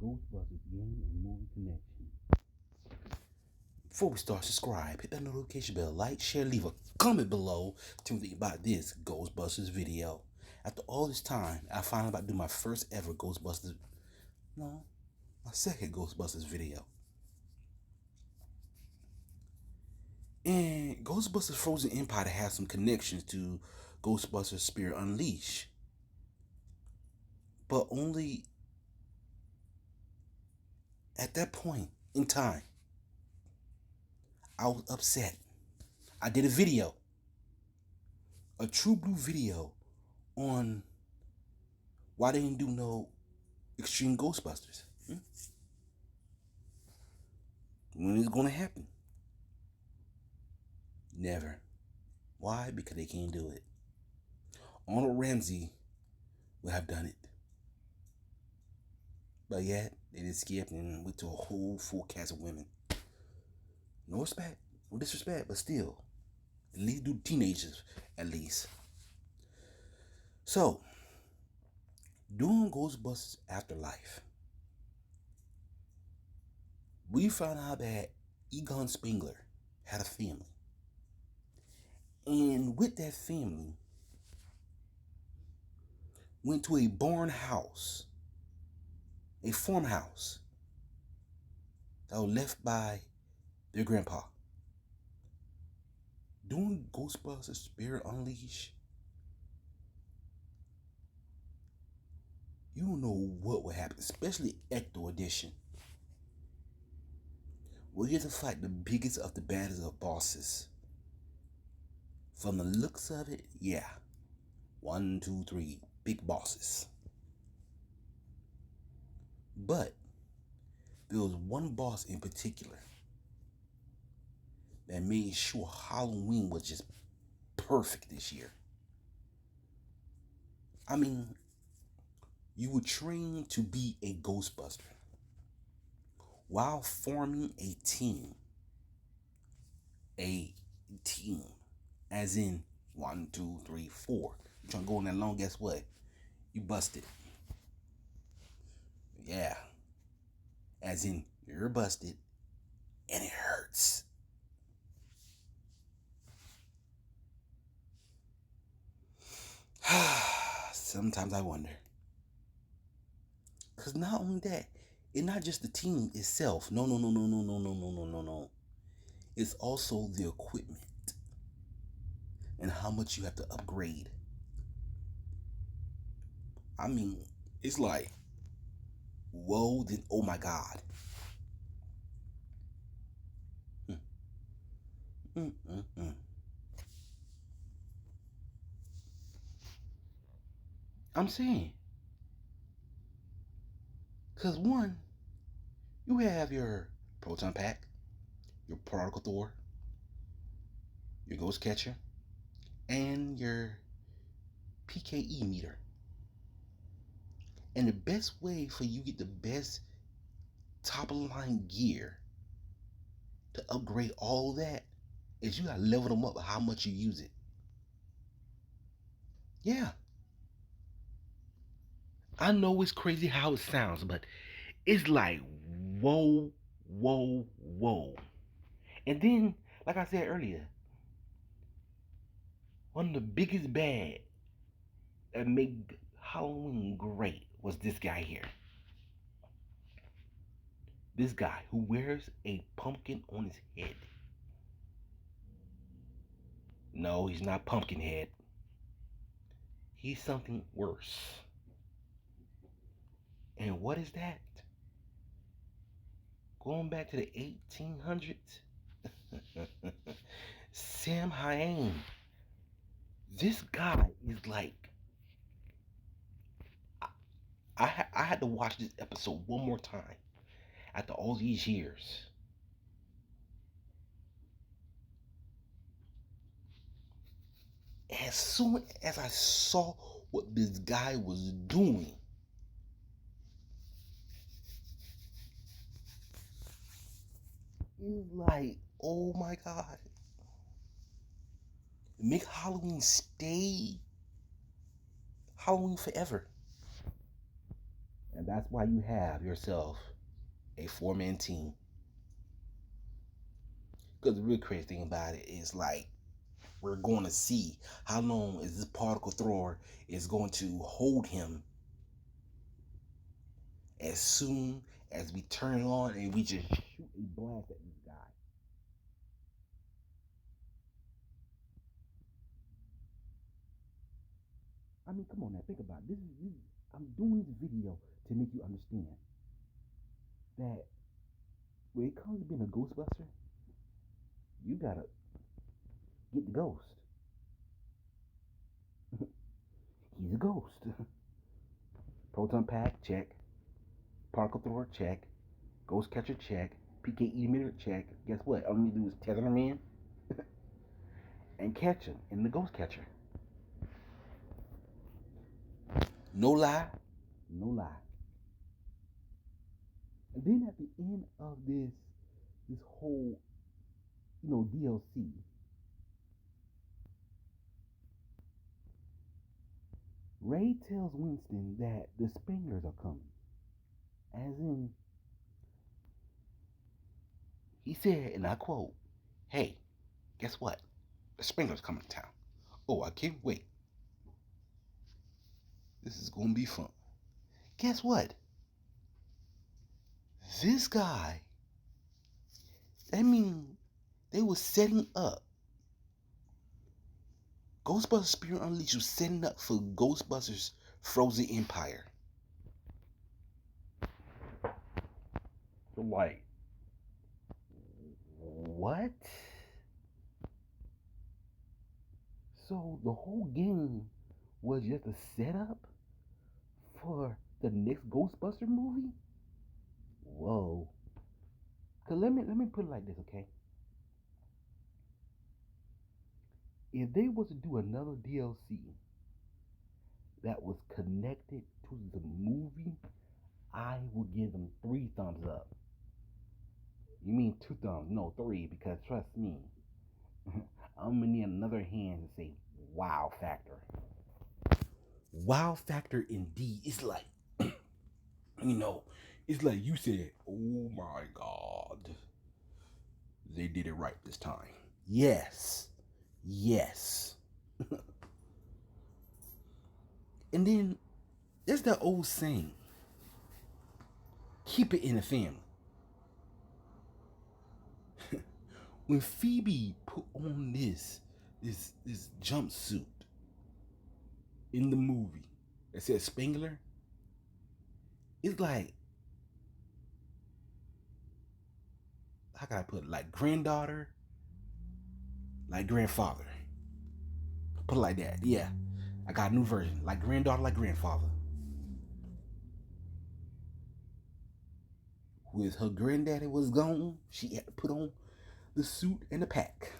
Ghostbusters Game and Movie Connection. Before we start, subscribe, hit that notification bell, like, share, leave a comment below. Tell me about this Ghostbusters video. After all this time, I finally about to do my first ever my second Ghostbusters video. And Ghostbusters Frozen Empire has some connections to Ghostbusters Spirit Unleashed. But only at that point in time, I was upset. I did a true blue video on why they didn't do no Extreme Ghostbusters. When is it gonna happen? Never. Why? Because they can't do it. Arnold Ramsey would have done it. But yet, they just skipped and went to a whole full cast of women. No respect, no disrespect, but still. At least do teenagers, at least. So, doing Ghostbusters Afterlife, we found out that Egon Spengler had a family. And with that family, went to a barn house, a farmhouse that was left by their grandpa. Doing Ghostbusters Spirit Unleashed, you don't know what would happen, especially Ecto Edition. We're here to fight the biggest of the baddest of bosses. From the looks of it, yeah. 1, 2, 3, big bosses. But there was one boss in particular that made sure Halloween was just perfect this year. I mean, you were trained to be a Ghostbuster while forming a team. A team. As in 1, 2, 3, 4. You're trying to go on that long, guess what? You busted. Yeah. As in, you're busted and it hurts. Sometimes I wonder. Because not only that, it's not just the team itself. No. It's also the equipment and how much you have to upgrade. I mean, it's like, whoa, then oh my God. I'm saying. Because one, you have your proton pack, your particle Thor, your ghost catcher, and your PKE meter. And the best way for you to get the best top of the line gear to upgrade all that is you gotta level them up by how much you use it. Yeah. I know it's crazy how it sounds, but it's like whoa. And then, like I said earlier, one of the biggest bad that made Halloween great was this guy here. This guy who wears a pumpkin on his head. No, he's not Pumpkinhead. He's something worse. And what is that? Going back to the 1800s, Sam Hain. This guy is like, I had to watch this episode one more time after all these years. As soon as I saw what this guy was doing, it's like, oh my God. Make Halloween stay Halloween forever. That's why you have yourself a four-man team. Because the real crazy thing about it is like we're going to see how long is this particle thrower is going to hold him as soon as we turn it on and we just shoot a blast at this guy. I mean, come on now, think about it. I'm doing this video to make you understand that when it comes to being a Ghostbuster, you gotta get the ghost. He's a ghost. Proton pack, check. Particle thrower, check. Ghost catcher, check. PKE emitter, check. Guess what? All you need to do is tether him in and catch him in the ghost catcher. No lie, no lie. And then at the end of this whole, DLC, Ray tells Winston that the Spangers are coming. As in, he said, and I quote, "Hey, guess what? The Spangler's coming to town. Oh, I can't wait. This is gonna be fun." Guess what? This guy, that means they were setting up. Ghostbusters Spirit Unleashed was setting up for Ghostbusters Frozen Empire. So like, what? So the whole game was just a setup for the next Ghostbuster movie? Whoa. Cause let me put it like this, okay? If they was to do another DLC that was connected to the movie, I would give them 3 thumbs up. You mean 2 thumbs? No, 3, because trust me, I'm gonna need another hand to say wow factor. Wow factor indeed. It's like, it's like you said, oh my God, they did it right this time. Yes. Yes. And then there's that old saying, keep it in the family. When Phoebe put on this jumpsuit in the movie that says Spangler, it's like, how can I put it? Like granddaughter, like grandfather. Put it like that. Yeah. I got a new version. Like granddaughter, like grandfather. With her granddaddy was gone, she had to put on the suit and the pack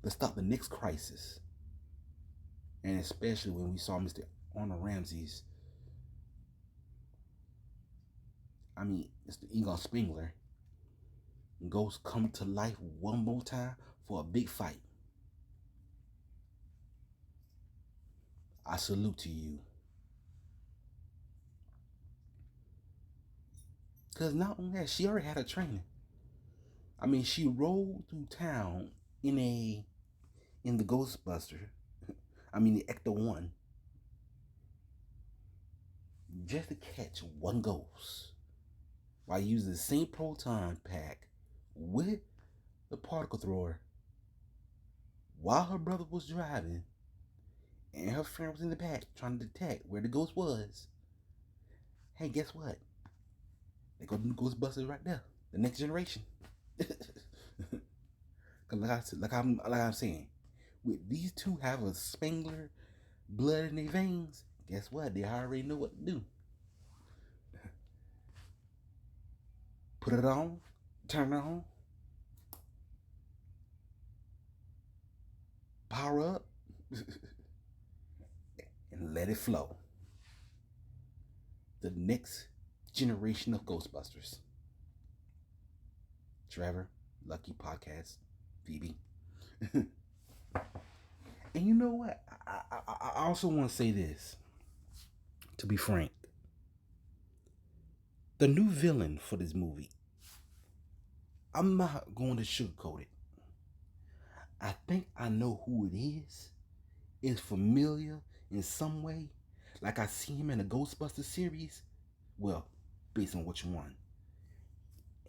to stop the next crisis. And especially when we saw Mr. Arnold Ramsey's, Mr. Egon Spengler, Ghost come to life one more time for a big fight. I salute to you. Because not only that, she already had her training. She rode through town in the Ghostbuster, the Ecto 1, just to catch one ghost while using the same proton pack with the particle thrower while her brother was driving and her friend was in the back trying to detect where the ghost was. Hey, guess what? They go to the Ghostbusters right there. The next generation. like I'm saying, with these two have a Spangler blood in their veins, guess what? They already know what to do. Put it on, turn it on, power up, and let it flow. The next generation of Ghostbusters. Trevor, Lucky Podcast, Phoebe. And you know what? I also want to say this, to be frank. The new villain for this movie, I'm not going to sugarcoat it. I think I know who it is. It's familiar in some way. Like I see him in the Ghostbusters series. Well, based on which one.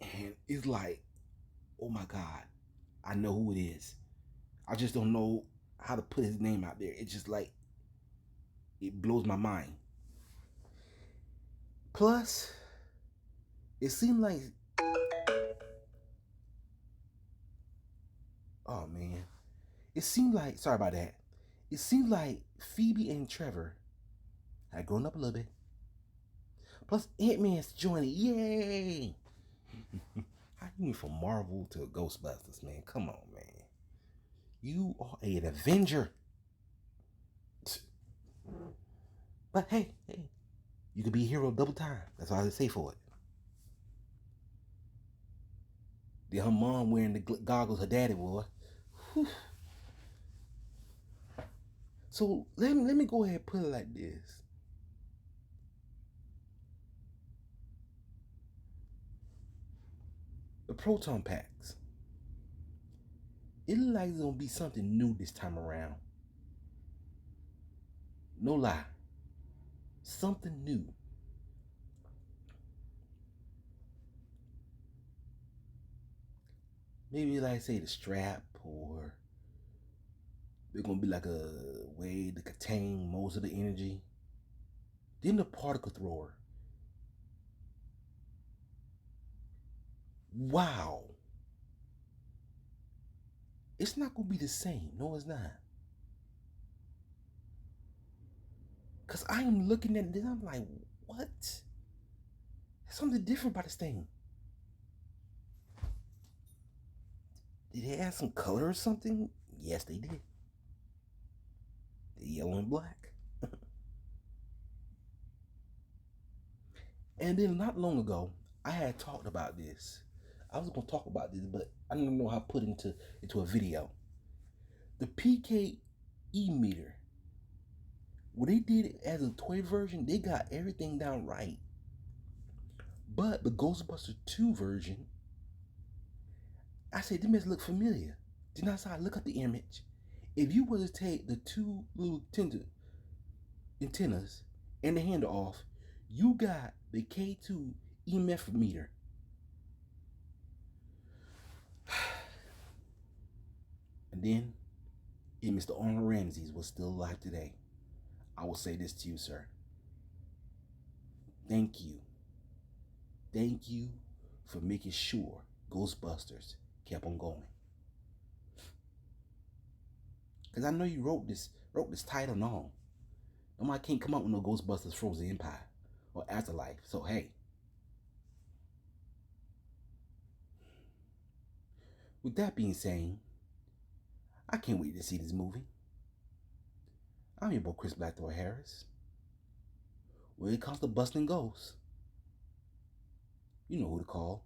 And it's like, oh my God, I know who it is. I just don't know how to put his name out there. It's just like, it blows my mind. Plus, it seemed like, oh man, it seemed like, sorry about that. It seemed like Phoebe and Trevor had grown up a little bit. Plus, Ant-Man's joining. Yay! How you went from Marvel to Ghostbusters, man? Come on, man. You are an Avenger. But hey, you could be a hero double time. That's all I say for it. Then her mom wearing the goggles her daddy wore. Whew. So let me go ahead and put it like this. The proton packs. It looks like it's gonna be something new this time around. No lie. Something new. Maybe like say the strap, or they're gonna be like a way to contain most of the energy. Then the particle thrower. Wow. It's not gonna be the same. No, it's not. Cause I am looking at this, I'm like, what? There's something different about this thing. Did they add some color or something? Yes, they did. The yellow and black. And then not long ago, I had talked about this. I was gonna talk about this, but I don't know how to put it into a video. The PKE meter. When they did it as a toy version, they got everything down right. But the Ghostbusters 2 version, I said, this must look familiar. Then I started look at the image. If you were to take the two little antennas and the handle off, you got the K2 EMF meter. And then, if Mr. Arnold Ramsey was still alive today, I will say this to you, sir. Thank you. Thank you for making sure Ghostbusters kept on going. Because I know you wrote this title and all. Nobody can't come up with no Ghostbusters Frozen Empire or Afterlife. So hey. With that being said, I can't wait to see this movie. I'm your boy Chris Blackthorn Harris. When it comes to busting ghosts, you know who to call.